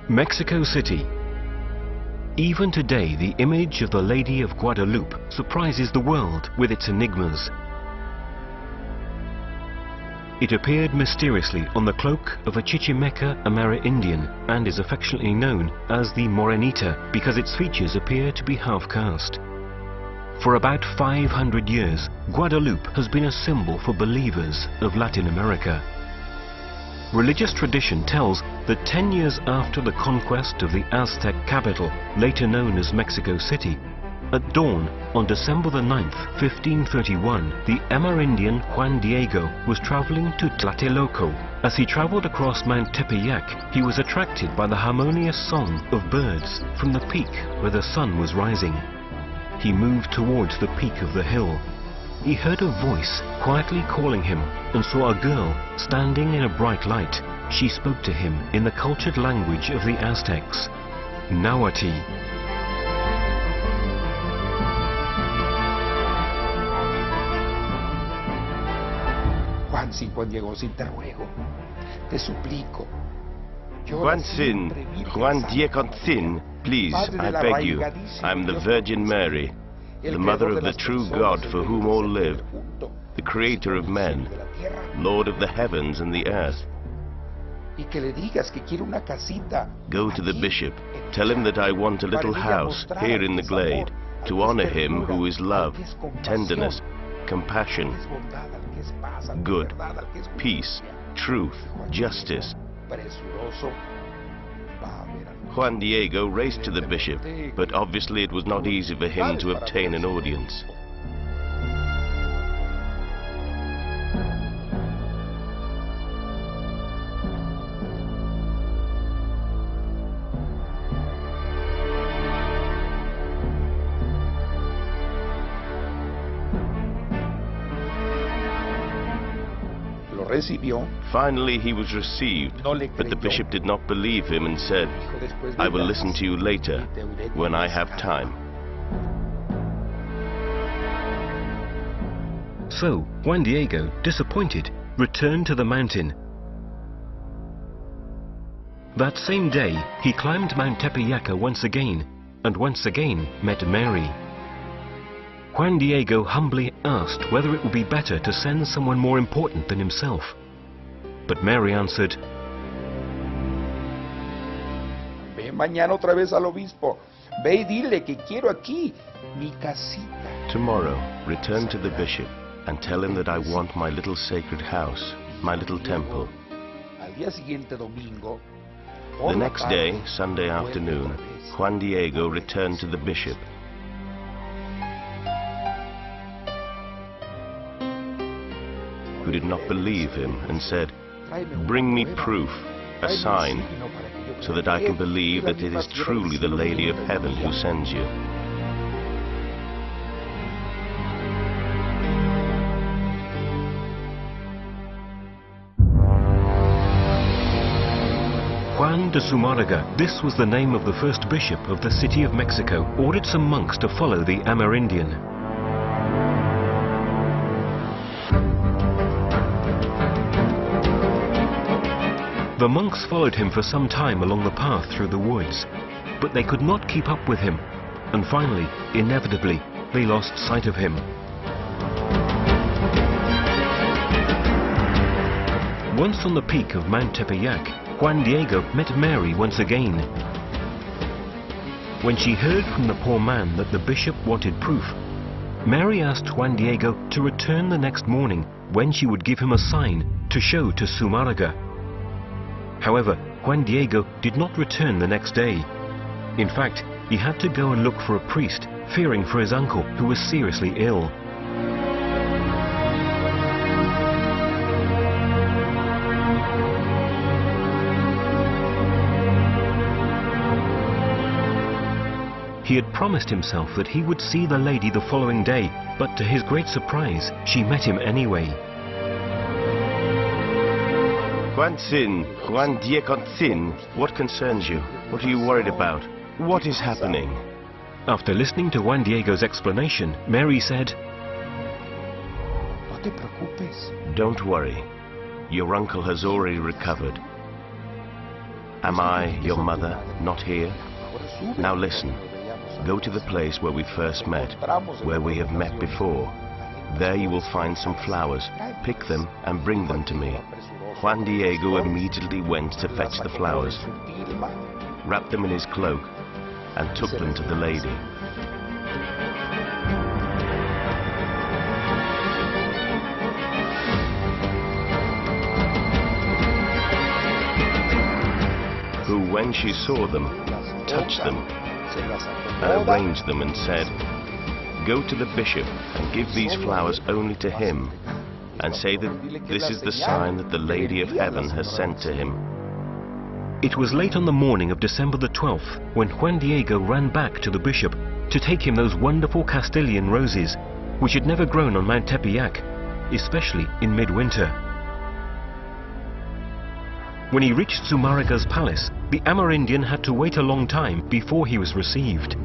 Mexico City. Even today, the image of the Lady of Guadalupe surprises the world with its enigmas. It appeared mysteriously on the cloak of a Chichimeca Amerindian and is affectionately known as the Morenita because its features appear to be half-caste. For about 500 years, Guadalupe has been a symbol for believers of Latin America. Religious tradition tells that 10 years after the conquest of the Aztec capital, later known as Mexico City, at dawn on December the 9th, 1531, the Amerindian Juan Diego was traveling to Tlatelolco. As he traveled across Mount Tepeyac, he was attracted by the harmonious song of birds from the peak where the sun was rising. He moved towards the peak of the hill. He heard a voice quietly calling him and saw a girl standing in a bright light. She spoke to him in the cultured language of the Aztecs, Nahuatl. Juan Diego, sin te ruego, te suplico. Juan Diego, please, I beg you, I am the Virgin Mary, the mother of the true God for whom all live, the creator of men, Lord of the heavens and the earth. Go to the bishop, tell him that I want a little house here in the glade, to honor him who is love, tenderness, compassion, good, peace, truth, justice. Juan Diego raced to the bishop, but obviously it was not easy for him to obtain an audience. Finally he was received, but the bishop did not believe him and said, I will listen to you later, when I have time. So, Juan Diego, disappointed, returned to the mountain. That same day, he climbed Mount Tepeyac once again, and once again met Mary. Juan Diego humbly asked whether it would be better to send someone more important than himself. But Mary answered, Ve mañana otra vez al obispo. Ve y dile que quiero aquí mi casita. Tomorrow, return to the bishop and tell him that I want my little sacred house, my little temple. The next day, Sunday afternoon, Juan Diego returned to the bishop. Who did not believe him and said, bring me proof, a sign, so that I can believe that it is truly the Lady of Heaven who sends you. Juan de Zumárraga, this was the name of the first bishop of the city of Mexico, ordered some monks to follow the Amerindian. The monks followed him for some time along the path through the woods, but they could not keep up with him, and finally, inevitably, they lost sight of him. Once on the peak of Mount Tepeyac, Juan Diego met Mary once again. When she heard from the poor man that the bishop wanted proof, Mary asked Juan Diego to return the next morning when she would give him a sign to show to Zumárraga. However, Juan Diego did not return the next day. In fact, he had to go and look for a priest, fearing for his uncle, who was seriously ill. He had promised himself that he would see the lady the following day, but to his great surprise, she met him anyway. Juan Diego, what concerns you? What are you worried about? What is happening? After listening to Juan Diego's explanation, Mary said, Don't worry. Your uncle has already recovered. Am I, your mother, not here? Now listen. Go to the place where we first met, where we have met before. There you will find some flowers. Pick them and bring them to me. Juan Diego immediately went to fetch the flowers, wrapped them in his cloak, and took them to the lady. Who, when she saw them, touched them, and arranged them and said, "Go to the bishop and give these flowers only to him, and say that this is the sign that the Lady of Heaven has sent to him." It was late on the morning of December the 12th when Juan Diego ran back to the bishop to take him those wonderful Castilian roses, which had never grown on Mount Tepeyac, especially in midwinter. When he reached Zumarraga's palace, the Amerindian had to wait a long time before he was received.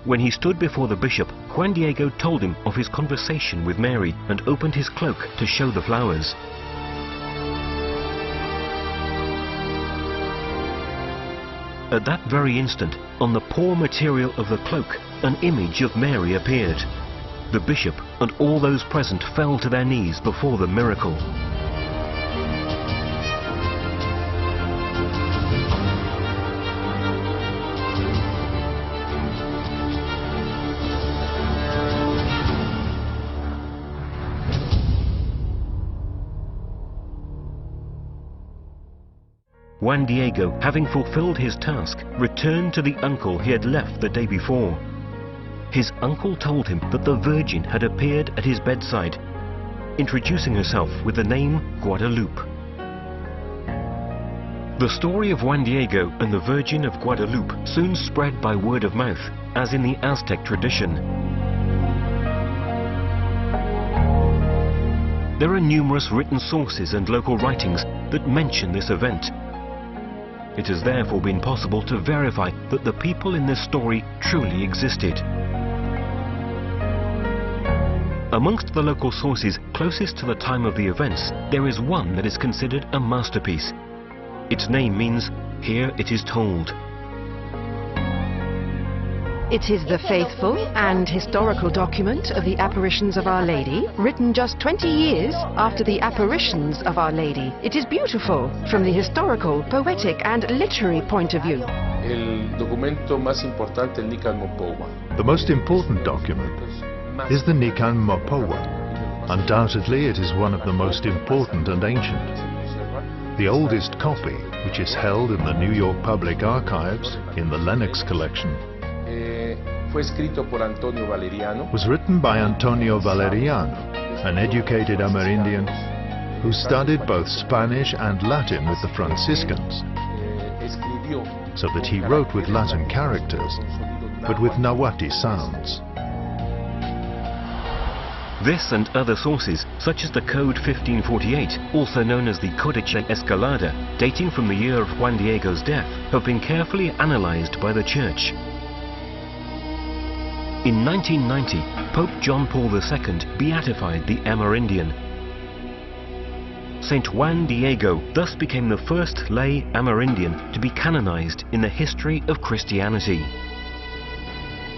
When he stood before the bishop, Juan Diego told him of his conversation with Mary and opened his cloak to show the flowers. At that very instant, on the poor material of the cloak, an image of Mary appeared. The bishop and all those present fell to their knees before the miracle. Juan Diego, having fulfilled his task, returned to the uncle he had left the day before. His uncle told him that the Virgin had appeared at his bedside, introducing herself with the name Guadalupe. The story of Juan Diego and the Virgin of Guadalupe soon spread by word of mouth, as in the Aztec tradition. There are numerous written sources and local writings that mention this event. It has therefore been possible to verify that the people in this story truly existed. Amongst the local sources closest to the time of the events, there is one that is considered a masterpiece. Its name means, "Here it is told." It is the faithful and historical document of the apparitions of Our Lady, written just 20 years after the apparitions of Our Lady. It is beautiful from the historical, poetic and literary point of view. The most important document is the Nican Mopowa. Undoubtedly, it is one of the most important and ancient. The oldest copy, which is held in the New York Public Archives in the Lenox collection, was written by Antonio Valeriano, an educated Amerindian who studied both Spanish and Latin with the Franciscans, so that he wrote with Latin characters, but with Nahuatl sounds. This and other sources, such as the Code 1548, also known as the Codice Escalada, dating from the year of Juan Diego's death, have been carefully analyzed by the Church. In 1990, Pope John Paul II beatified the Amerindian. St.JuanDiego thus became the first lay Amerindian to be canonized in the history of Christianity.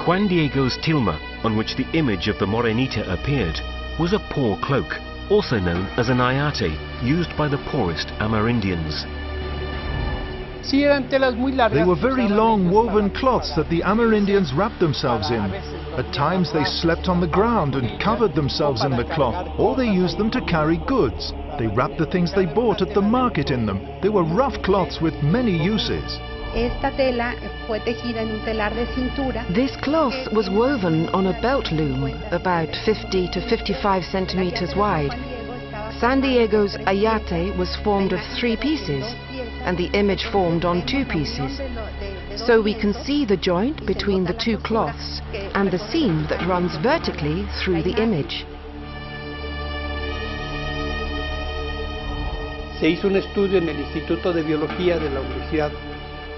Juan Diego's tilma, on which the image of the Morenita appeared, was a poor cloak, also known as an ayate, used by the poorest Amerindians. They were very long woven cloths that the Amerindians wrapped themselves in. At times they slept on the ground and covered themselves in the cloth, or they used them to carry goods. They wrapped the things they bought at the market in them. They were rough cloths with many uses. This cloth was woven on a belt loom about 50 to 55 centimeters wide. San Diego's ayate was formed of 3 pieces and the image formed on 2 pieces. So we can see the joint between the 2 cloths and the seam that runs vertically through the image. Se hizo un estudio en el Instituto de Biología de la Universidad.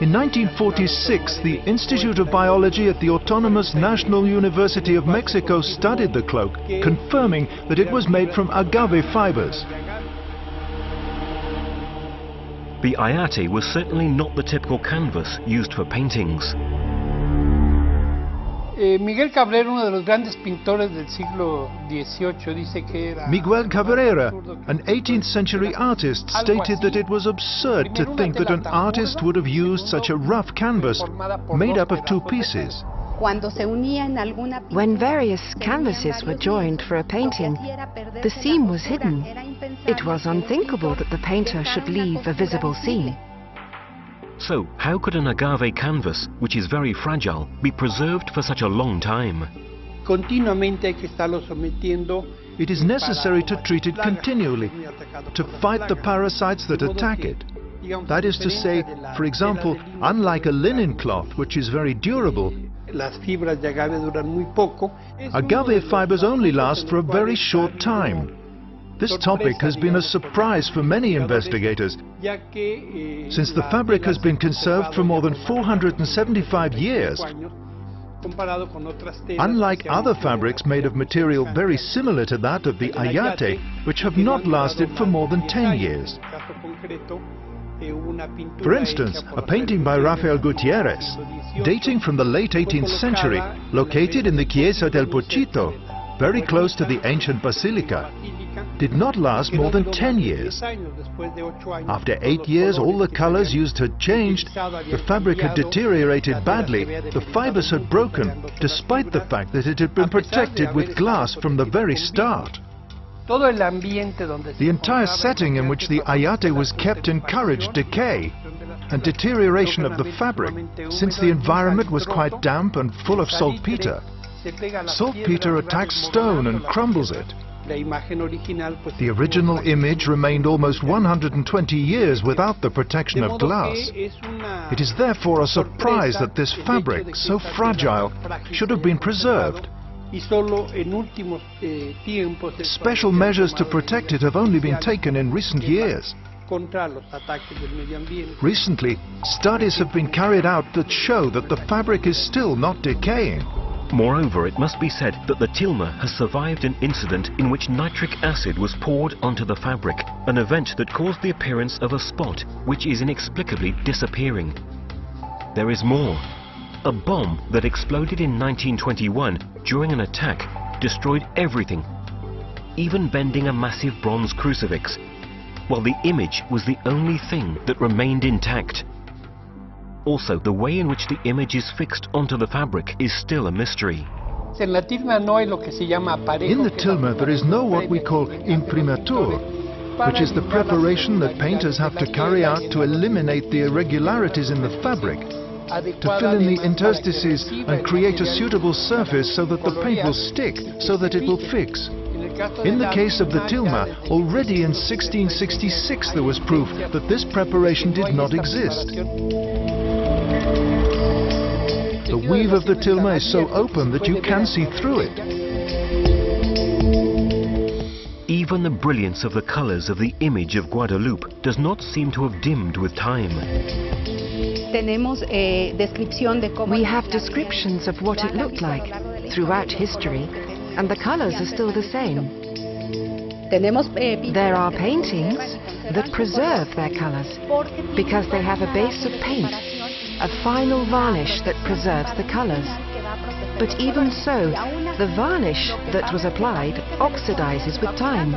In 1946, the Institute of Biology at the Autonomous National University of Mexico studied the cloak, confirming that it was made from agave fibers. The ayate was certainly not the typical canvas used for paintings. Miguel Cabrera, uno de los grandes pintores del siglo XVIII, dice que era... Miguel Cabrera, an 18th century artist, stated that it was absurd to think that an artist would have used such a rough canvas made up of 2 pieces. When various canvases were joined for a painting, the seam was hidden. It was unthinkable that the painter should leave a visible seam. So, how could an agave canvas, which is very fragile, be preserved for such a long time? It is necessary to treat it continually, to fight the parasites that attack it. That is to say, for example, unlike a linen cloth, which is very durable, agave fibers only last for a very short time. This topic has been a surprise for many investigators, since the fabric has been conserved for more than 475 years. Unlike other fabrics made of material very similar to that of the ayate, which have not lasted for more than 10 years. For instance, a painting by Rafael Gutierrez, dating from the late 18th century, located in the Chiesa del Pochito, very close to the ancient basilica, did not last more than 10 years. After 8 years, all the colors used had changed, the fabric had deteriorated badly, the fibers had broken, despite the fact that it had been protected with glass from the very start. The entire setting in which the ayate was kept encouraged decay and deterioration of the fabric, since the environment was quite damp and full of saltpeter. Saltpeter attacks stone and crumbles it. The original image remained almost 120 years without the protection of glass. It is therefore a surprise that this fabric, so fragile, should have been preserved. Special measures to protect it have only been taken in recent years. Recently, studies have been carried out that show that the fabric is still not decaying. Moreover, it must be said that the tilma has survived an incident in which nitric acid was poured onto the fabric, an event that caused the appearance of a spot which is inexplicably disappearing. There is more. A bomb that exploded in 1921 during an attack destroyed everything, even bending a massive bronze crucifix, while the image was the only thing that remained intact. Also, the way in which the image is fixed onto the fabric is still a mystery. In the tilma there is no what we call imprimatur, which is the preparation that painters have to carry out to eliminate the irregularities in the fabric, to fill in the interstices and create a suitable surface so that the paint will stick, so that it will fix. In the case of the tilma, already in 1666 there was proof that this preparation did not exist. The weave of the tilma is so open that you can see through it. Even the brilliance of the colors of the image of Guadalupe does not seem to have dimmed with time. We have descriptions of what it looked like throughout history, and the colors are still the same. There are paintings that preserve their colors because they have a base of paint, a final varnish that preserves the colors. But even so, the varnish that was applied oxidizes with time.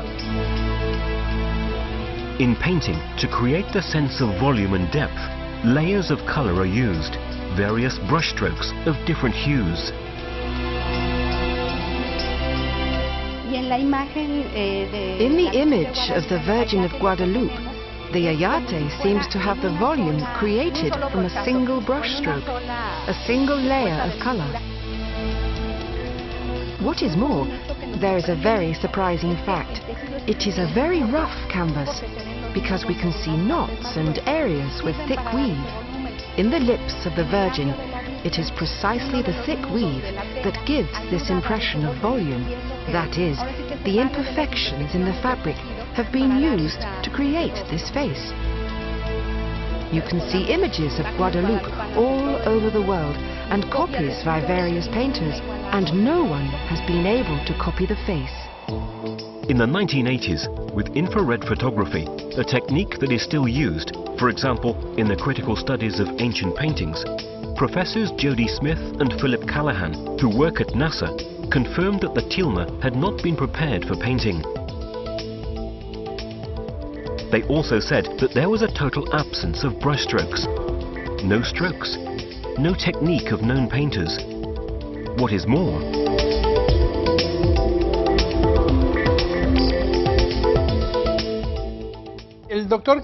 In painting, to create the sense of volume and depth, layers of color are used, various brushstrokes of different hues. In the image of the Virgin of Guadalupe, the ayate seems to have the volume created from a single brushstroke, a single layer of color. What is more, there is a very surprising fact. It is a very rough canvas, because we can see knots and areas with thick weave. In the lips of the Virgin, it is precisely the thick weave that gives this impression of volume. That is, the imperfections in the fabric have been used to create this face. You can see images of Guadalupe all over the world and copies by various painters, and no one has been able to copy the face. In the 1980s, with infrared photography, a technique that is still used, for example, in the critical studies of ancient paintings, Professors Jody Smith and Philip Callahan, who work at NASA, confirmed that the tilma had not been prepared for painting. They also said that there was a total absence of brushstrokes. No strokes. No technique of known painters. What is more, Dr.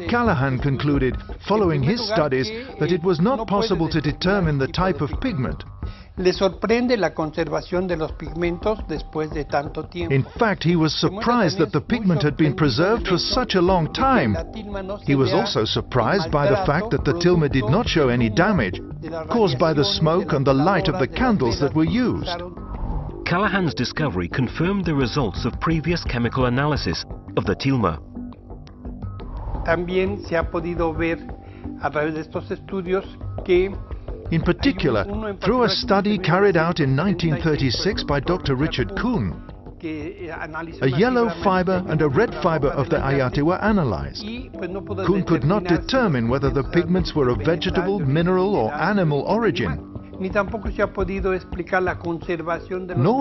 Callahan concluded, following his studies, that it was not possible to determine the type of pigment. Le sorprende la conservación de los pigmentos después de tanto tiempo. In fact, he was surprised that the pigment had been preserved for such a long time. He was also surprised by the fact that the tilma did not show any damage caused by the smoke and the light of the candles that were used. Callahan's discovery confirmed the results of previous chemical analysis of the tilma. También se ha podido ver a través de estos estudios que in particular, through a study carried out in 1936 by Dr. Richard Kuhn, a yellow fiber and a red fiber of the ayate were analyzed. Kuhn could not determine whether the pigments were of vegetable, mineral or animal origin. Nor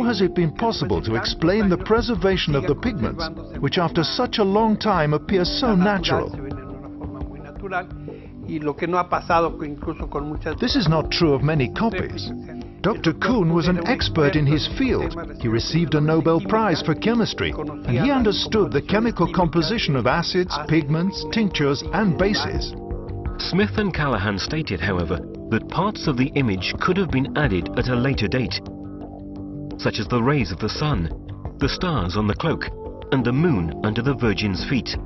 has it been possible to explain the preservation of the pigments, which after such a long time appear so natural. This is not true of many copies. Dr. Kuhn was an expert in his field. He received a Nobel Prize for chemistry, and he understood the chemical composition of acids, pigments, tinctures, and bases. Smith and Callahan stated, however, that parts of the image could have been added at a later date, such as the rays of the sun, the stars on the cloak, and the moon under the Virgin's feet.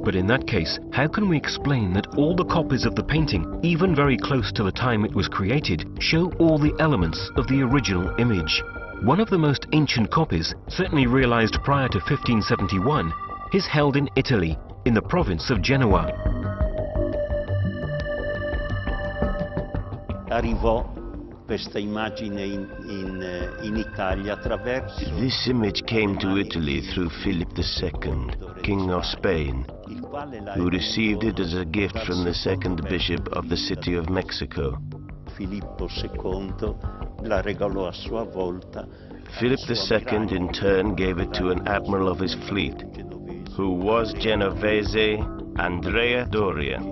But in that case, how can we explain that all the copies of the painting, even very close to the time it was created, show all the elements of the original image? One of the most ancient copies, certainly realized prior to 1571, is held in Italy, in the province of Genoa. This image came to Italy through Philip II, King of Spain, who received it as a gift from the second bishop of the city of Mexico. Philip II in turn gave it to an admiral of his fleet, who was Genovese Andrea Doria.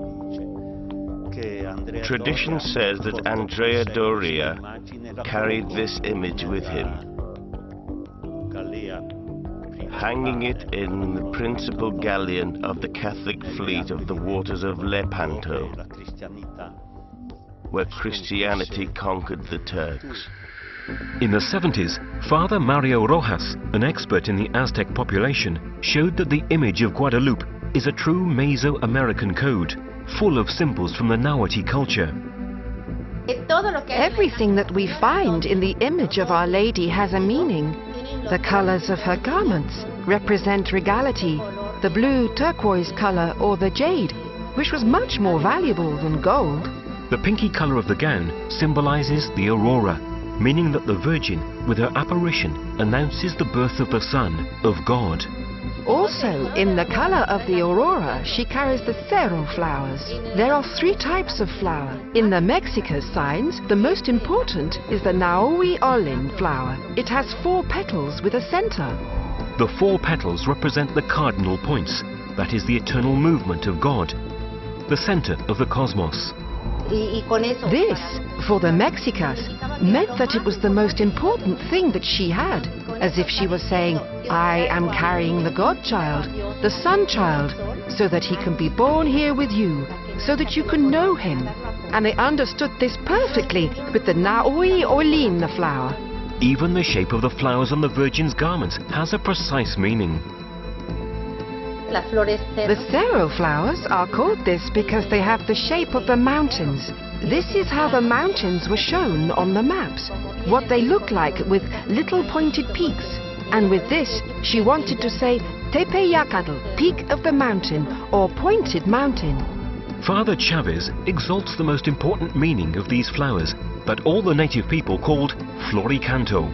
Tradition says that Andrea Doria carried this image with him, hanging it in the principal galleon of the Catholic fleet of the waters of Lepanto, where Christianity conquered the Turks. In the 70s, Father Mario Rojas, an expert in the Aztec population, showed that the image of Guadalupe is a true Mesoamerican code, full of symbols from the Nahuatl culture. Everything that we find in the image of Our Lady has a meaning. The colors of her garments represent regality, the blue turquoise color or the jade, which was much more valuable than gold. The pinky color of the gown symbolizes the aurora, meaning that the Virgin, with her apparition, announces the birth of the Son, of God. Also, in the color of the aurora, she carries the cerro flowers. There are 3 types of flower. In the Mexica signs, the most important is the Nahui Olin flower. It has 4 petals with a center. The 4 petals represent the cardinal points, that is the eternal movement of God, the center of the cosmos. This, for the Mexicas, meant that it was the most important thing that she had, as if she was saying, I am carrying the godchild, the sun child, so that he can be born here with you, so that you can know him. And they understood this perfectly with the Naui Olin, the flower. Even the shape of the flowers on the Virgin's garments has a precise meaning. The cerro flowers are called this because they have the shape of the mountains. This is how the mountains were shown on the maps, what they look like with little pointed peaks. And with this, she wanted to say Tepeyacatl, peak of the mountain, or pointed mountain. Father Chavez exalts the most important meaning of these flowers, but all the native people called floricanto.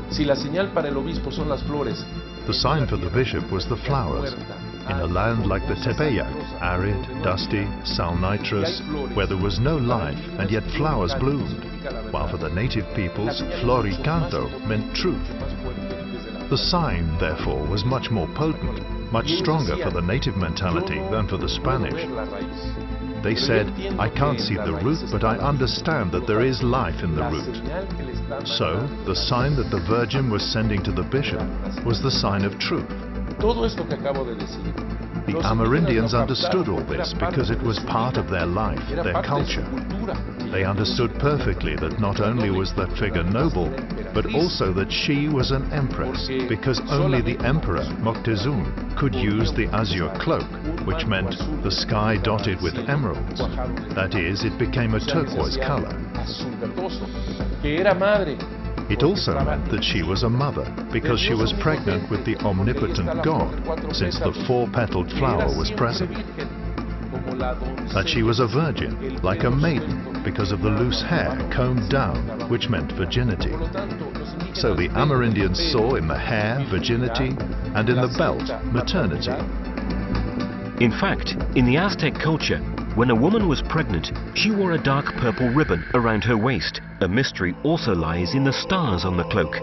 Si la señal para el obispo son las flores, the sign for the bishop was the flowers. In a land like the Tepeyac, arid, dusty, salnitrous, where there was no life and yet flowers bloomed, while for the native peoples, floricanto meant truth. The sign, therefore, was much more potent, much stronger for the native mentality than for the Spanish. They said, I can't see the root, but I understand that there is life in the root. So, the sign that the Virgin was sending to the bishop was the sign of truth. The Amerindians understood all this because it was part of their life, their culture. They understood perfectly that not only was that figure noble, but also that she was an empress, because only the emperor, Moctezuma, could use the azure cloak, which meant the sky dotted with emeralds. That is, it became a turquoise color. It also meant that she was a mother, because she was pregnant with the omnipotent God, since the four-petaled flower was present. That she was a virgin, like a maiden, because of the loose hair combed down, which meant virginity. So the Amerindians saw in the hair virginity, and in the belt maternity. In fact, in the Aztec culture, when a woman was pregnant, she wore a dark purple ribbon around her waist. A mystery also lies in the stars on the cloak.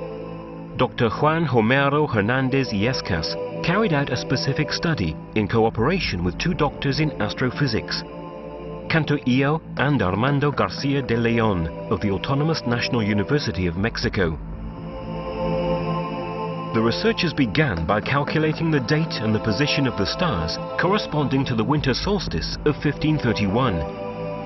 Dr. Juan Homero Hernandez Yescas carried out a specific study in cooperation with two doctors in astrophysics, Canto Io and Armando Garcia de Leon of the Autonomous National University of Mexico. The researchers began by calculating the date and the position of the stars corresponding to the winter solstice of 1531.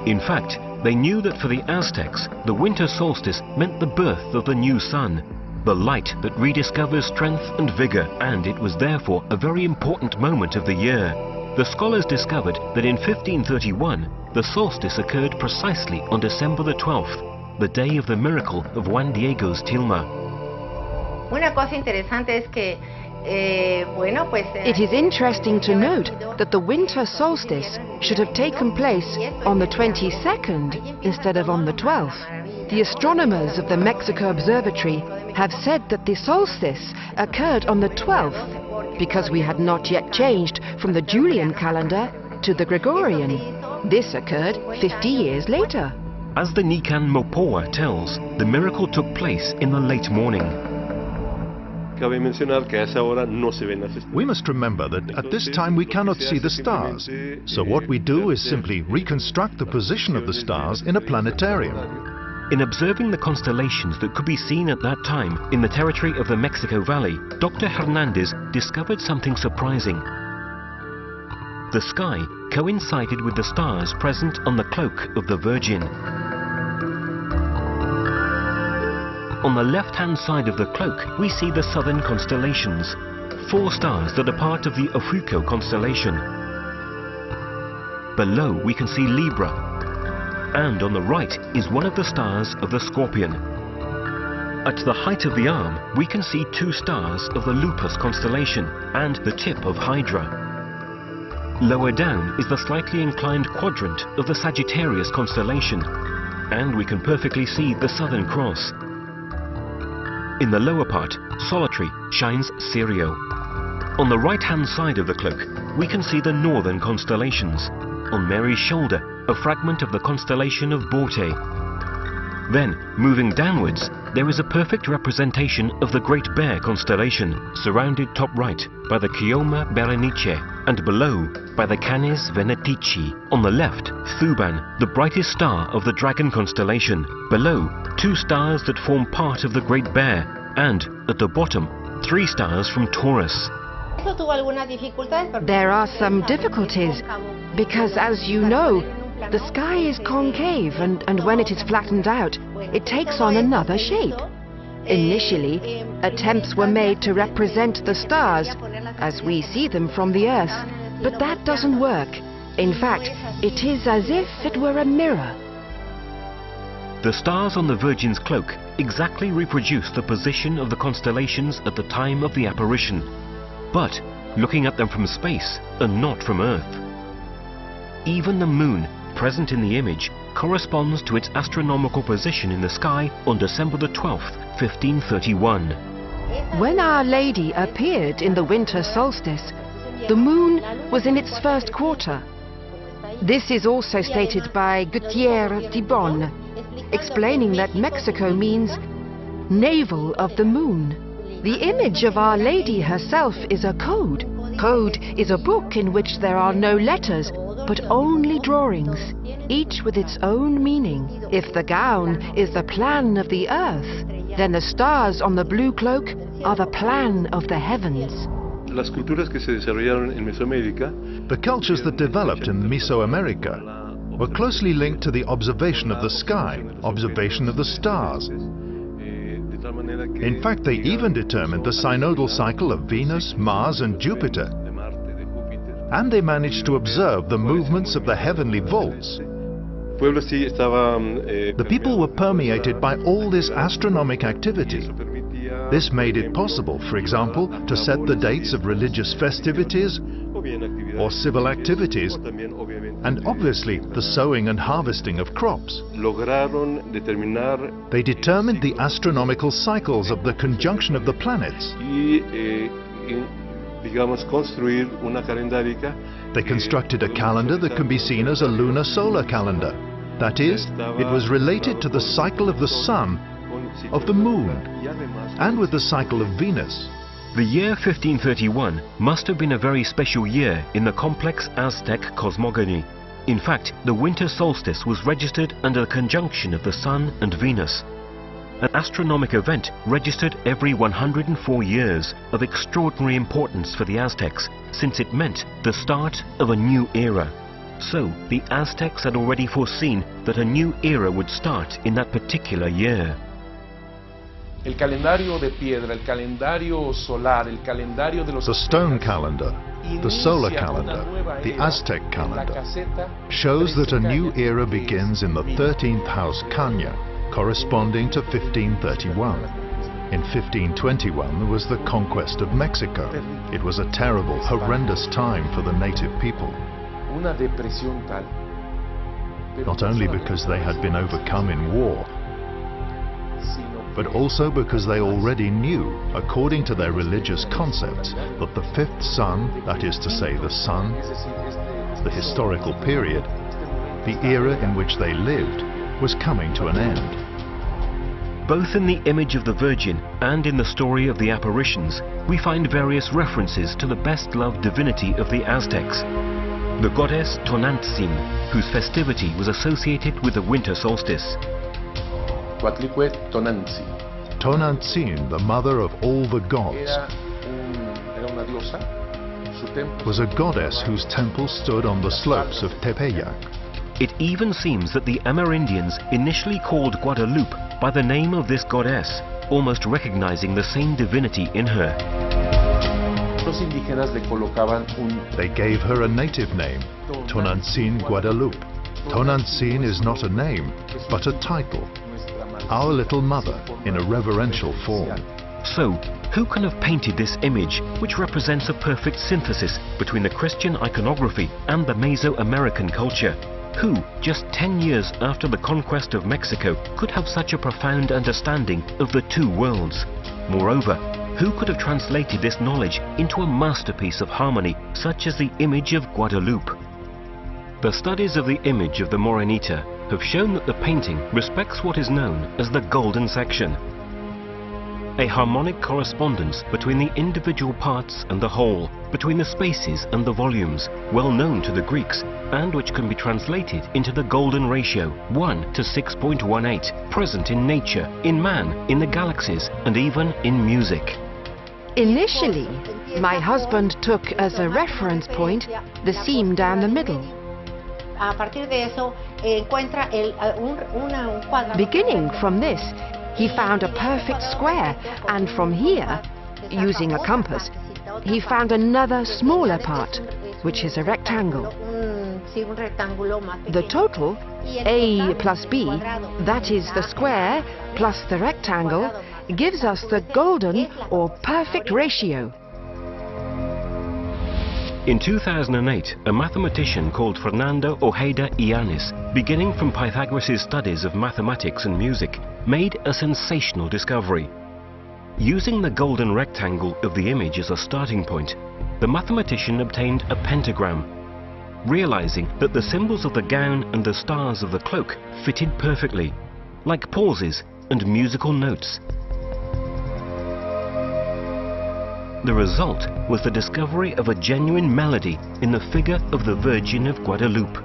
In fact, they knew that for the Aztecs, the winter solstice meant the birth of the new sun, the light that rediscovers strength and vigor, and it was therefore a very important moment of the year. The scholars discovered that in 1531, the solstice occurred precisely on December the 12th, the day of the miracle of Juan Diego's tilma. It is interesting to note that the winter solstice should have taken place on the 22nd instead of on the 12th. The astronomers of the Mexico Observatory have said that the solstice occurred on the 12th because we had not yet changed from the Julian calendar to the Gregorian. This occurred 50 years later. As the Nican Mopoa tells, the miracle took place in the late morning. We must remember that at this time we cannot see the stars, so what we do is simply reconstruct the position of the stars in a planetarium. In observing the constellations that could be seen at that time in the territory of the Mexico Valley, Dr. Hernandez discovered something surprising. The sky coincided with the stars present on the cloak of the Virgin. On the left-hand side of the cloak, we see the southern constellations, 4 stars that are part of the Ofuco constellation. Below, we can see Libra, and on the right is one of the stars of the Scorpion. At the height of the arm, we can see 2 stars of the Lupus constellation and the tip of Hydra. Lower down is the slightly inclined quadrant of the Sagittarius constellation, and we can perfectly see the Southern Cross. In the lower part, solitary, shines Sirio. On the right-hand side of the cloak, we can see the northern constellations. On Mary's shoulder, a fragment of the constellation of Borte. Then, moving downwards, there is a perfect representation of the Great Bear constellation, surrounded top right by the Chioma Berenice and below by the Canes Venatici. On the left, Thuban, the brightest star of the Dragon constellation. Below, 2 stars that form part of the Great Bear, and at the bottom, 3 stars from Taurus. There are some difficulties because, as you know, the sky is concave, and when it is flattened out, it takes on another shape. Initially, attempts were made to represent the stars as we see them from the Earth, but that doesn't work. In fact, it is as if it were a mirror. The stars on the Virgin's cloak exactly reproduce the position of the constellations at the time of the apparition, but looking at them from space and not from Earth. Even the moon, present in the image, corresponds to its astronomical position in the sky on December the 12th, 1531. When Our Lady appeared in the winter solstice, the moon was in its first quarter. This is also stated by Gutierre Tibon, explaining that Mexico means navel of the moon. The image of Our Lady herself is a code. Code is a book in which there are no letters, but only drawings, each with its own meaning. If the gown is the plan of the earth, then the stars on the blue cloak are the plan of the heavens. The cultures that developed in Mesoamerica were closely linked to the observation of the sky, observation of the stars. In fact, they even determined the synodal cycle of Venus, Mars and Jupiter. And they managed to observe the movements of the heavenly vaults. The people were permeated by all this astronomic activity. This made it possible, for example, to set the dates of religious festivities or civil activities, and obviously the sowing and harvesting of crops. They determined the astronomical cycles of the conjunction of the planets. They constructed a calendar that can be seen as a lunar-solar calendar. That is, it was related to the cycle of the sun, of the moon, and with the cycle of Venus. The year 1531 must have been a very special year in the complex Aztec cosmogony. In fact, the winter solstice was registered under the conjunction of the Sun and Venus. An astronomic event registered every 104 years, of extraordinary importance for the Aztecs, since it meant the start of a new era. So, the Aztecs had already foreseen that a new era would start in that particular year. El calendario de piedra, el calendario solar, el calendario de los... The stone calendar, the solar calendar, the Aztec calendar, shows that a new era begins in the 13th house Kanya, corresponding to 1531. In 1521 there was the conquest of Mexico. It was a terrible, horrendous time for the native people. Not only because they had been overcome in war, but also because they already knew, according to their religious concepts, that the 5th sun, that is to say the sun, the historical period, the era in which they lived, was coming to an end. Both in the image of the Virgin and in the story of the apparitions, we find various references to the best-loved divinity of the Aztecs, the goddess Tonantzin, whose festivity was associated with the winter solstice. Tonantzin, the mother of all the gods, was a goddess whose temple stood on the slopes of Tepeyac. It even seems that the Amerindians initially called Guadalupe by the name of this goddess, almost recognizing the same divinity in her. They gave her a native name, Tonantzin Guadalupe. Tonantzin is not a name, but a title. Our Little Mother, in a reverential form. So, who can have painted this image, which represents a perfect synthesis between the Christian iconography and the Mesoamerican culture? Who, just 10 years after the conquest of Mexico, could have such a profound understanding of the two worlds? Moreover, who could have translated this knowledge into a masterpiece of harmony, such as the image of Guadalupe? The studies of the image of the Morenita have shown that the painting respects what is known as the golden section. a harmonic correspondence between the individual parts and the whole, between the spaces and the volumes, well known to the Greeks, and which can be translated into the golden ratio, 1 to 6.18, present in nature, in man, in the galaxies, and even in music. Initially, my husband took as a reference point the seam down the middle. Beginning from this, he found a perfect square, and from here, using a compass, he found another smaller part, which is a rectangle. The total, A plus B, that is the square plus the rectangle, gives us the golden or perfect ratio. In 2008, a mathematician called Fernando Ojeda Llanes, beginning from Pythagoras' studies of mathematics and music, made a sensational discovery. Using the golden rectangle of the image as a starting point, the mathematician obtained a pentagram, realizing that the symbols of the gown and the stars of the cloak fitted perfectly, like pauses and musical notes. The result was the discovery of a genuine melody in the figure of the Virgin of Guadalupe.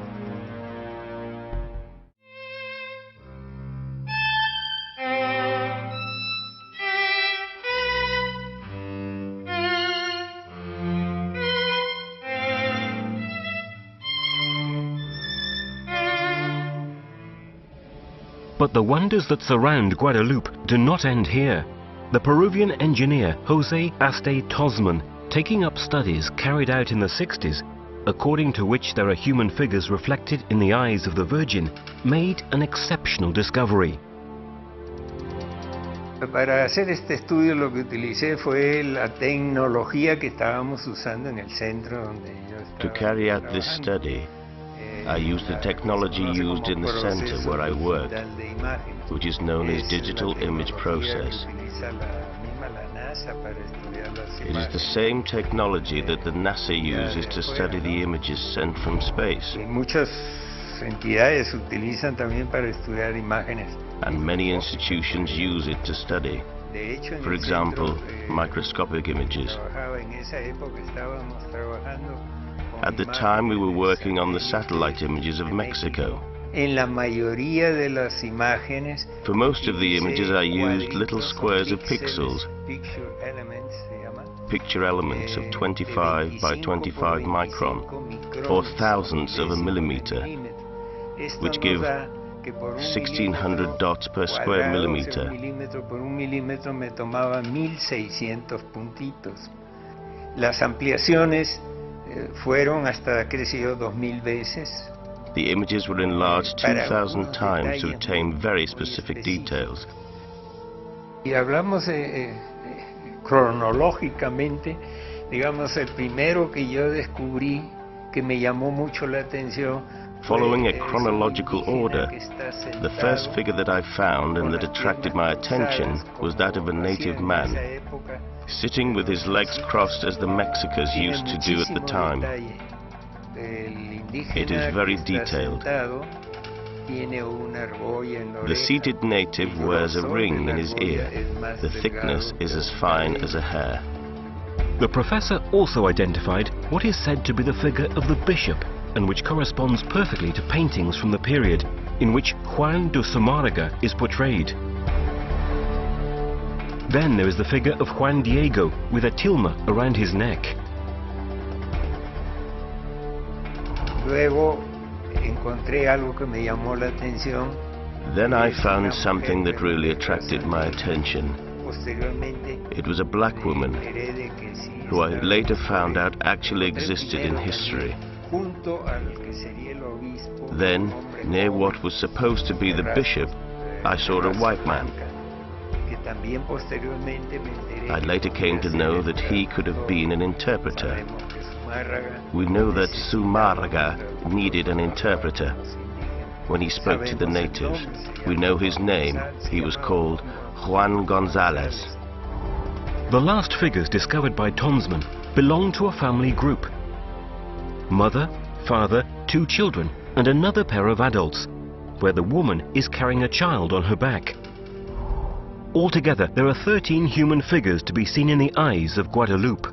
But the wonders that surround Guadalupe do not end here. The Peruvian engineer Jose Aztec St, taking up studies carried out in the 60s, according to which there are human figures reflected in the eyes of the Virgin, made an exceptional discovery. Para hacer este estudio lo que utilicé fue la tecnología que estábamos usando en el centro donde yo estaba. To carry out this study, I used the technology used in the center where I worked, which is known as digital image process. It is the same technology that the NASA uses to study the images sent from space. Muchas entidades utilizan también para estudiar imágenes. And many institutions use it to study. For example, microscopic images. At the time we were working on the satellite images of Mexico. For most of the images I used little squares of pixels, picture elements of 25 by 25 micron, or thousandths of a millimeter, which give 1600 dots per square millimeter. Las ampliaciones fueron hasta crecido 2000 veces. The images were enlarged 2000 times to attain very specific details. Y hablamos cronológicamente, digamos, el primero que yo descubrí que me llamó mucho la atención. Following a chronological order, the first figure that I found and that attracted my attention was that of a native man, sitting with his legs crossed as the Mexicans used to do at the time. It is very detailed. The seated native wears a ring in his ear. The thickness is as fine as a hair. The professor also identified what is said to be the figure of the bishop, and which corresponds perfectly to paintings from the period in which Juan de Zumárraga is portrayed. Then there is the figure of Juan Diego with a tilma around his neck. Luego encontré algo que me llamó la atención. Then I found something that really attracted my attention. It was a black woman, who I later found out actually existed in history. Then, near what was supposed to be the bishop, I saw a white man. I later came to know that he could have been an interpreter. We know that Zumárraga needed an interpreter. When he spoke to the natives, we know his name. He was called Juan Gonzalez. The last figures discovered by townsmen belong to a family group. Mother, father, 2 children, and another pair of adults, where the woman is carrying a child on her back. Altogether, there are 13 human figures to be seen in the eyes of Guadalupe.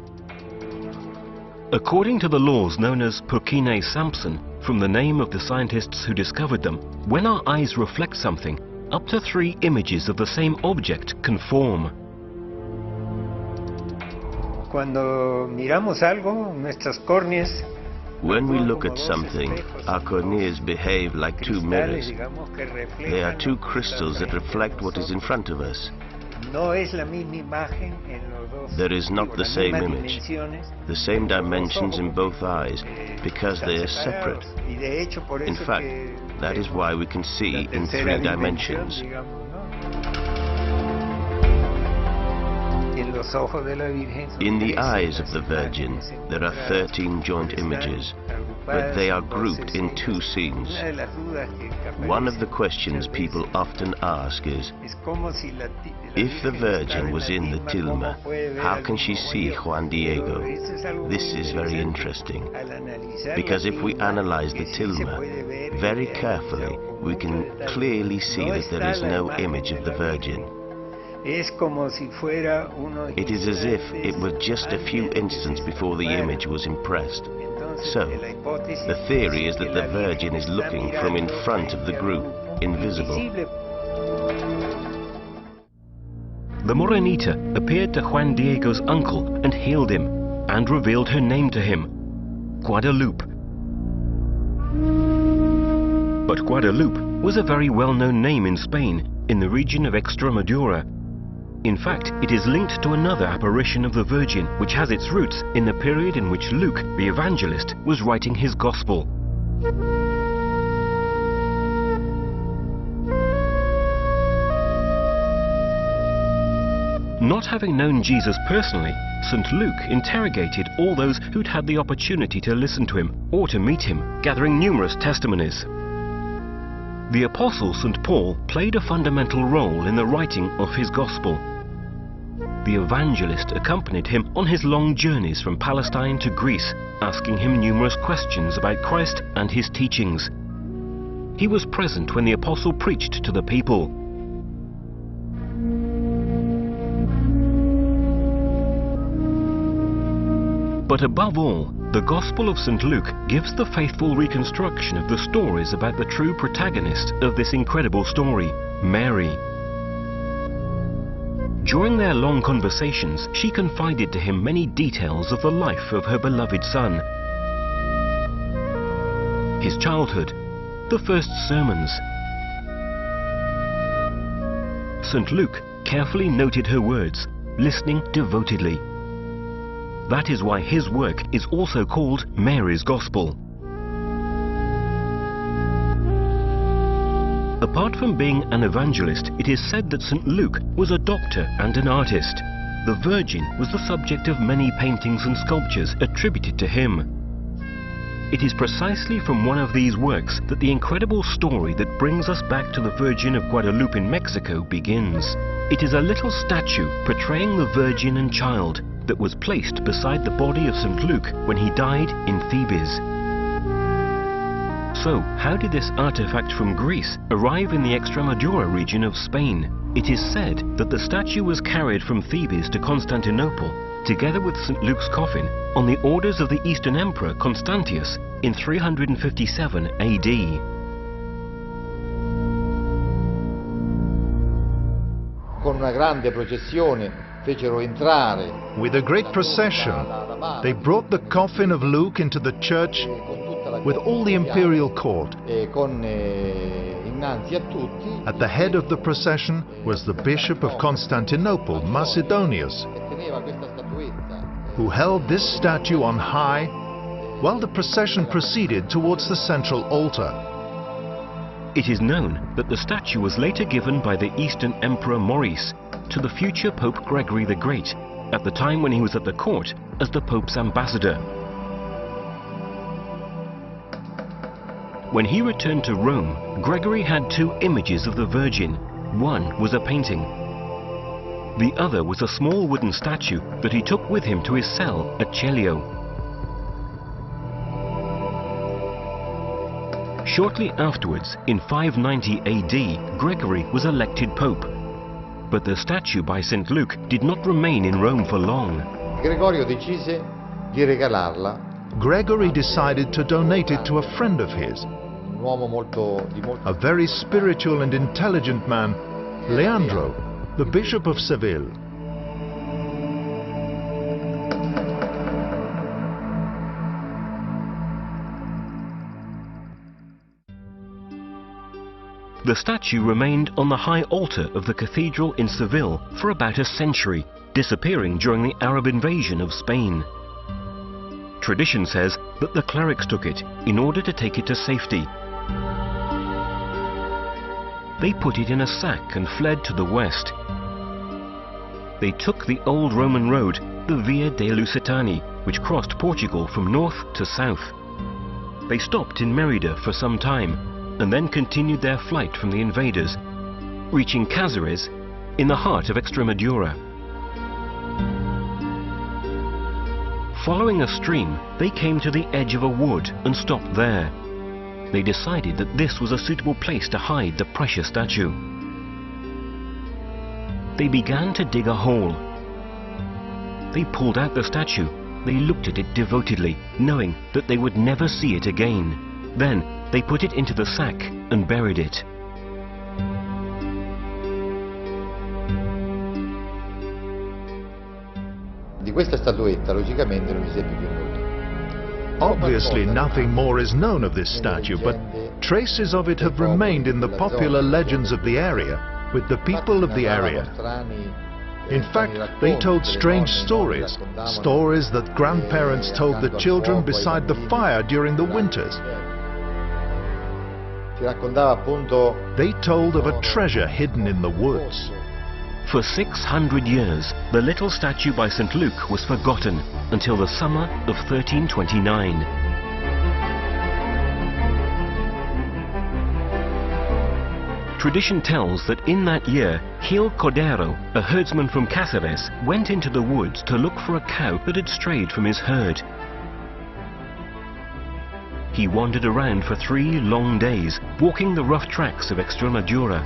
According to the laws known as Purkine Sampson, from the name of the scientists who discovered them, when our eyes reflect something, up to 3 images of the same object can form. Cuando miramos algo, nuestras córneas, when we look at something, our corneas behave like 2 mirrors. They are 2 crystals that reflect what is in front of us. There is not the same image, the same dimensions in both eyes, because they are separate. In fact, that is why we can see in 3 dimensions. In the eyes of the Virgin, there are 13 joint images, but they are grouped in 2 scenes. One of the questions people often ask is, if the Virgin was in the tilma, how can she see Juan Diego? This is very interesting, because if we analyze the tilma very carefully, we can clearly see that there is no image of the Virgin. It is as if it were just a few instants before the image was impressed. So, the theory is that the Virgin is looking from in front of the group, invisible. The Morenita appeared to Juan Diego's uncle and healed him, and revealed her name to him, Guadalupe. But Guadalupe was a very well-known name in Spain, in the region of Extremadura. In fact, it is linked to another apparition of the Virgin, which has its roots in the period in which Luke, the evangelist, was writing his Gospel. Not having known Jesus personally, St. Luke interrogated all those who'd had the opportunity to listen to him or to meet him, gathering numerous testimonies. The Apostle St. Paul played a fundamental role in the writing of his Gospel. The evangelist accompanied him on his long journeys from Palestine to Greece, asking him numerous questions about Christ and his teachings. He was present when the Apostle preached to the people. But above all, the Gospel of St. Luke gives the faithful reconstruction of the stories about the true protagonist of this incredible story, Mary. During their long conversations, she confided to him many details of the life of her beloved son. His childhood, the first sermons. St. Luke carefully noted her words, listening devotedly. That is why his work is also called Mary's Gospel. Apart from being an evangelist, it is said that St. Luke was a doctor and an artist. The Virgin was the subject of many paintings and sculptures attributed to him. It is precisely from one of these works that the incredible story that brings us back to the Virgin of Guadalupe in Mexico begins. It is a little statue portraying the Virgin and Child that was placed beside the body of St. Luke when he died in Thebes. So, how did this artifact from Greece arrive in the Extremadura region of Spain? It is said that the statue was carried from Thebes to Constantinople, together with St. Luke's coffin, on the orders of the Eastern Emperor Constantius in 357 AD. Con una grande processione fecero entrare. With a great procession, they brought the coffin of Luke into the church with all the imperial court. At the head of the procession was the Bishop of Constantinople, Macedonius, who held this statue on high while the procession proceeded towards the central altar. It is known that the statue was later given by the Eastern Emperor Maurice to the future Pope Gregory the Great, at the time when he was at the court as the Pope's ambassador. When he returned to Rome, Gregory had 2 images of the Virgin. One was a painting. The other was a small wooden statue that he took with him to his cell at Celio. Shortly afterwards, in 590 AD, Gregory was elected Pope. But the statue by St. Luke did not remain in Rome for long. Gregorio decise di regalarla. Gregory decided to donate it to a friend of his, Un uomo a very spiritual and intelligent man, Leandro, the Bishop of Seville. The statue remained on the high altar of the cathedral in Seville for about a century, disappearing during the Arab invasion of Spain. Tradition says that the clerics took it in order to take it to safety. They put it in a sack and fled to the west. They took the old Roman road, the Via dei Lusitani, which crossed Portugal from north to south. They stopped in Mérida for some time, and then continued their flight from the invaders, reaching Cáceres in the heart of Extremadura. Following a stream, they came to the edge of a wood and stopped there. They decided that this was a suitable place to hide the precious statue. They began to dig a hole. They pulled out the statue. They looked at it devotedly, knowing that they would never see it again. Then they put it into the sack and buried it. Di questa statuetta logicamente non si seppe più nulla. Obviously nothing more is known of this statue, but traces of it have remained in the popular legends of the area, with the people of the area. In fact, they told strange stories, stories that grandparents told the children beside the fire during the winters. They told of a treasure hidden in the woods. For 600 years, the little statue by St. Luke was forgotten until the summer of 1329. Tradition tells that in that year, Gil Cordero, a herdsman from Cáceres, went into the woods to look for a cow that had strayed from his herd. He wandered around for 3 long days, walking the rough tracks of Extremadura.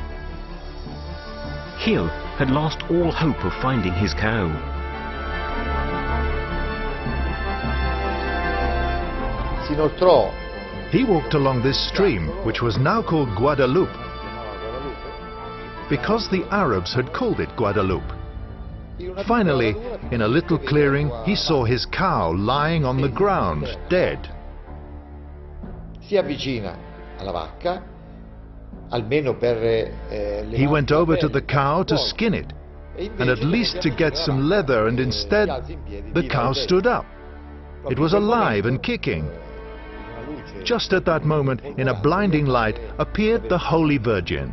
Gil had lost all hope of finding his cow. He walked along this stream, which was now called Guadalupe, because the Arabs had called it Guadalupe. Finally, in a little clearing, he saw his cow lying on the ground, dead. Si avvicina alla vacca, almeno per He went over to the cow to skin it, and at least to get some leather, and instead the cow stood up. It was alive and kicking. Just at that moment, in a blinding light, appeared the Holy Virgin.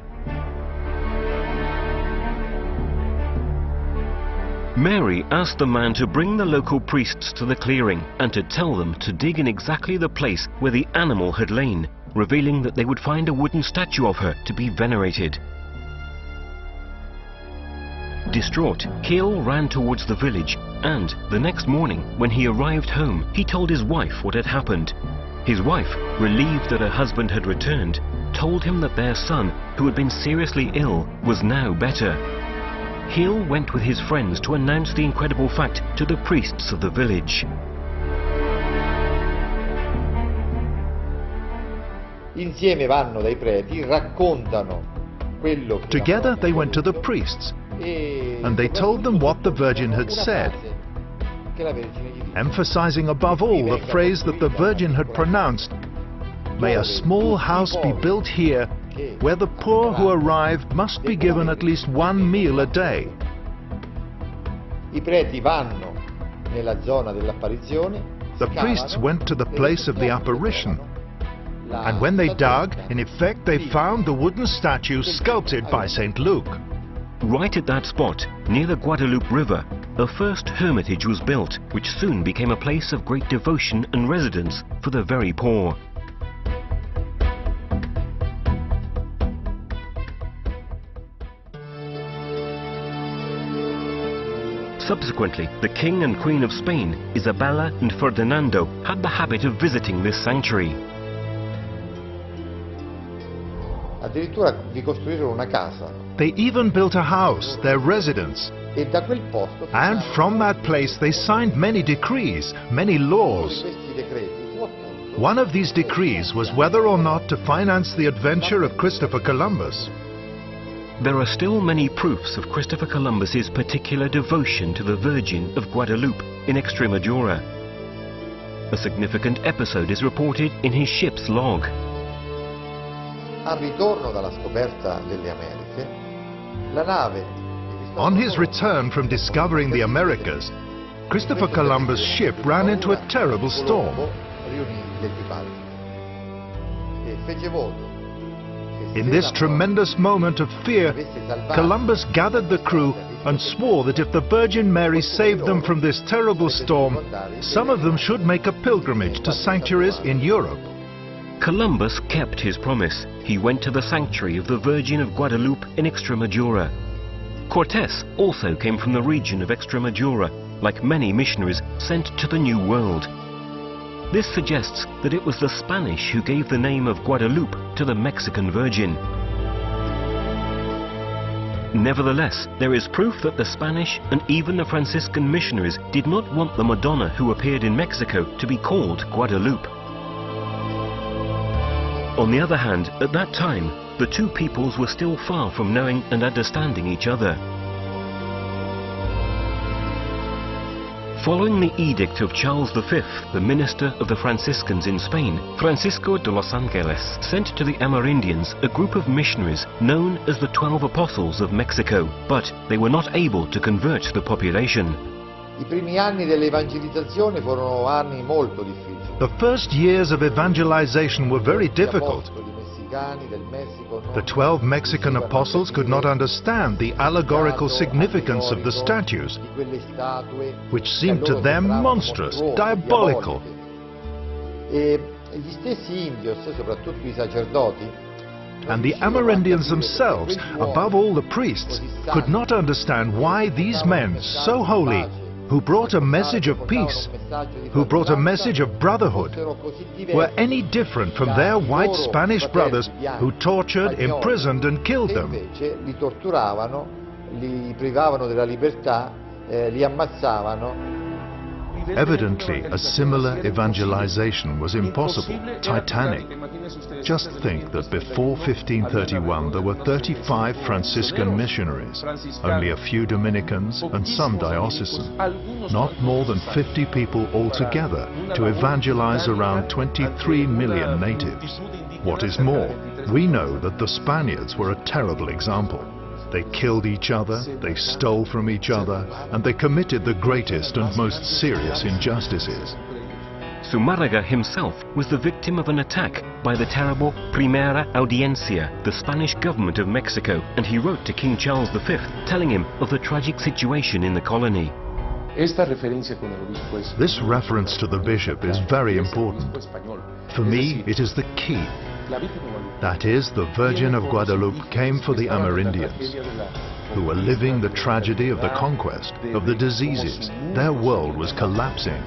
Mary asked the man to bring the local priests to the clearing and to tell them to dig in exactly the place where the animal had lain, revealing that they would find a wooden statue of her to be venerated. Distraught, Gil ran towards the village, and the next morning, when he arrived home, he told his wife what had happened. His wife, relieved that her husband had returned, told him that their son, who had been seriously ill, was now better. Gil went with his friends to announce the incredible fact to the priests of the village. Insieme vanno dai preti, raccontano quello che Together they went to the priests, and they told them what the Virgin had said, emphasizing above all the phrase that the Virgin had pronounced, "May a small house be built here, where the poor who arrive must be given at least 1 meal a day." I preti vanno nella zona dell'apparizione. The priests went to the place of the apparition, and when they dug, in effect they found the wooden statue sculpted by St. Luke. Right at that spot, near the Guadalupe River, the first hermitage was built, which soon became a place of great devotion and residence for the very poor. Subsequently, the King and Queen of Spain, Isabella and Ferdinando, had the habit of visiting this sanctuary. Addirittura vi costruirono una casa. They even built a house, their residence. E da quel posto And from that place they signed many decrees, many laws. questi decreti fu appunto One of these decrees was whether or not to finance the adventure of Christopher Columbus. There are still many proofs of Christopher Columbus's particular devotion to the Virgin of Guadalupe in Extremadura. A significant episode is reported in his ship's log. al ritorno dalla scoperta delle Americhe, la nave On his return from discovering the Americas, Christopher Columbus' ship ran into a terrible storm. riunì l'equipaggio e fece voto. In this tremendous moment of fear, Columbus gathered the crew and swore that if the Virgin Mary saved them from this terrible storm, some of them should make a pilgrimage to sanctuaries in Europe. Columbus kept his promise. He went to the sanctuary of the Virgin of Guadalupe in Extremadura. Cortés also came from the region of Extremadura, like many missionaries sent to the New World. This suggests that it was the Spanish who gave the name of Guadalupe to the Mexican Virgin. Nevertheless, there is proof that the Spanish and even the Franciscan missionaries did not want the Madonna who appeared in Mexico to be called Guadalupe. On the other hand, at that time, the two peoples were still far from knowing and understanding each other. Following the edict of Charles V, the minister of the Franciscans in Spain, Francisco de los Angeles sent to the Amerindians a group of missionaries known as the 12 Apostles of Mexico, but they were not able to convert the population. I primi anni dell'evangelizzazione furono anni molto difficili. The first years of evangelization were very difficult. The 12 Mexican apostles could not understand the allegorical significance of the statues, which seemed to them monstrous, diabolical. And the Amerindians themselves, above all the priests, could not understand why these men, so holy, who brought a message of peace, who brought a message of brotherhood, were any different from their white Spanish brothers who tortured, imprisoned and killed them. Li torturavano, li privavano della libertà, li ammazzavano. Evidently, a similar evangelization was impossible, titanic. Just think that before 1531 there were 35 Franciscan missionaries, only a few Dominicans and some diocesan, not more than 50 people altogether to evangelize around 23 million natives. What is more, we know that the Spaniards were a terrible example. They killed each other, they stole from each other, and they committed the greatest and most serious injustices. Zumárraga himself was the victim of an attack by the terrible Primera Audiencia, the Spanish government of Mexico, and he wrote to King Charles V telling him of the tragic situation in the colony. This reference to the bishop is very important. For me, it is the key. That is, the Virgin of Guadalupe came for the Amerindians, who were living the tragedy of the conquest, of the diseases. Their world was collapsing.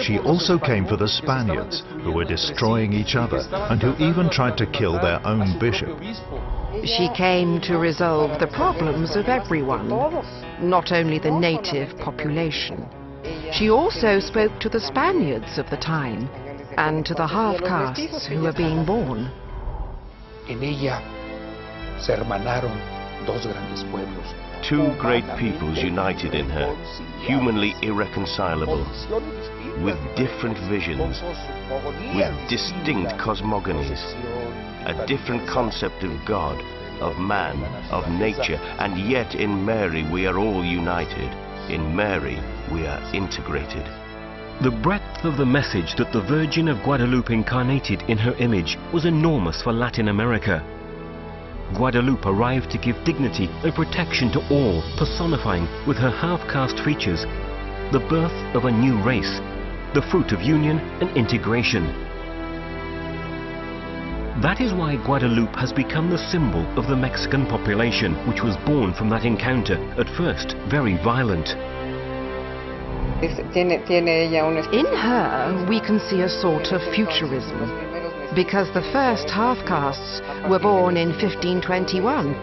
She also came for the Spaniards, who were destroying each other, and who even tried to kill their own bishop. She came to resolve the problems of everyone, not only the native population. She also spoke to the Spaniards of the time, and to the half-castes who were being born. En ella se hermanaron dos grandes pueblos. Two great peoples united in her, humanly irreconcilable, with different visions, with distinct cosmogonies, a different concept of God, of man, of nature, and yet in Mary we are all united. In Mary we are integrated. The breadth of the message that the Virgin of Guadalupe incarnated in her image was enormous for Latin America. Guadalupe arrived to give dignity and protection to all, personifying with her half-caste features the birth of a new race, the fruit of union and integration. That is why Guadalupe has become the symbol of the Mexican population, which was born from that encounter, at first very violent. In her, we can see a sort of futurism. because the first half-castes were born in 1521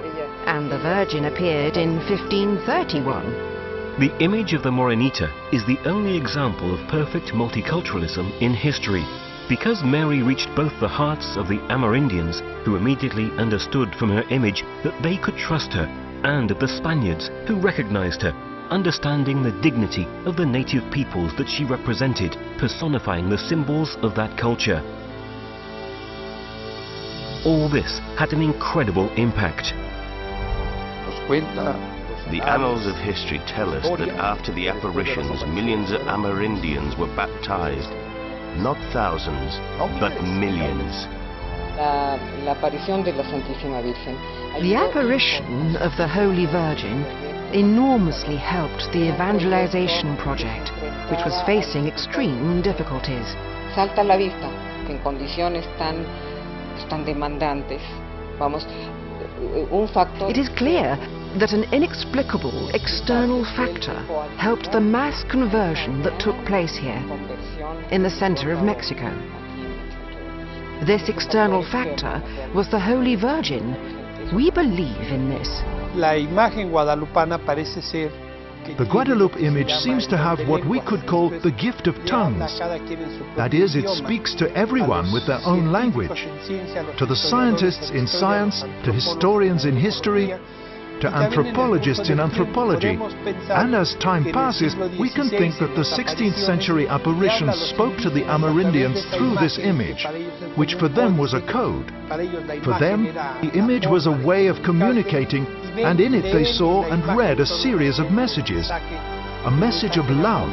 and the Virgin appeared in 1531. The image of the Morenita is the only example of perfect multiculturalism in history, because Mary reached both the hearts of the Amerindians, who immediately understood from her image that they could trust her, and of the Spaniards, who recognized her, understanding the dignity of the native peoples that she represented, personifying the symbols of that culture. All this had an incredible impact. The annals of history tell us that after the apparitions, millions of Amerindians were baptized. Not thousands, but millions. The apparition of the Holy Virgin enormously helped the evangelization project, which was facing extreme difficulties. Salta a la vista que en condiciones tan demandantes, It is clear that an inexplicable external factor helped the mass conversion that took place here, in the center of Mexico. This external factor was the Holy Virgin. We believe in this. The Guadalupe image seems to have what we could call the gift of tongues. That is, it speaks to everyone with their own language. To the scientists in science, to historians in history, to anthropologists in anthropology. And as time passes, we can think that the 16th century apparitions spoke to the Amerindians through this image, which for them was a code. For them, the image was a way of communicating, and in it they saw and read a series of messages, a message of love.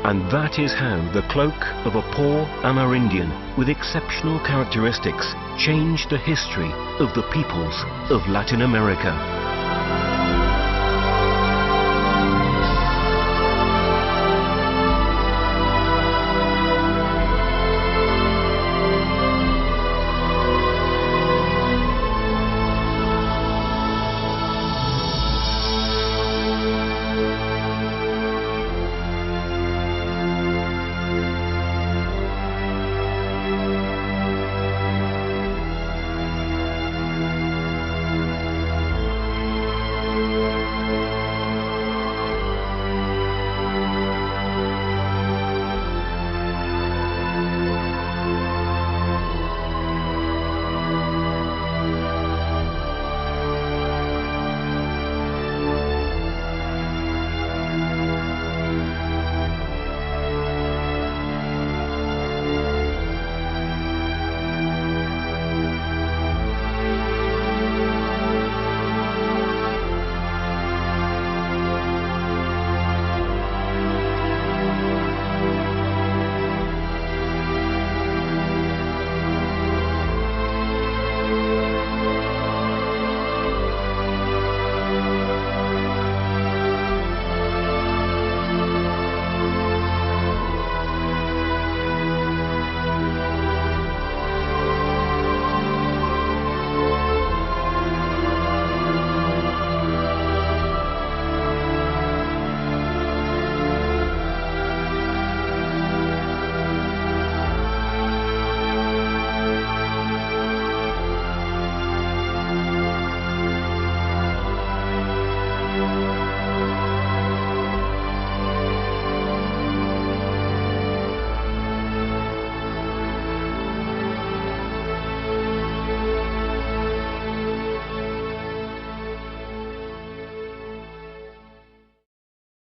And that is how the cloak of a poor Amerindian with exceptional characteristics changed the history of the peoples of Latin America.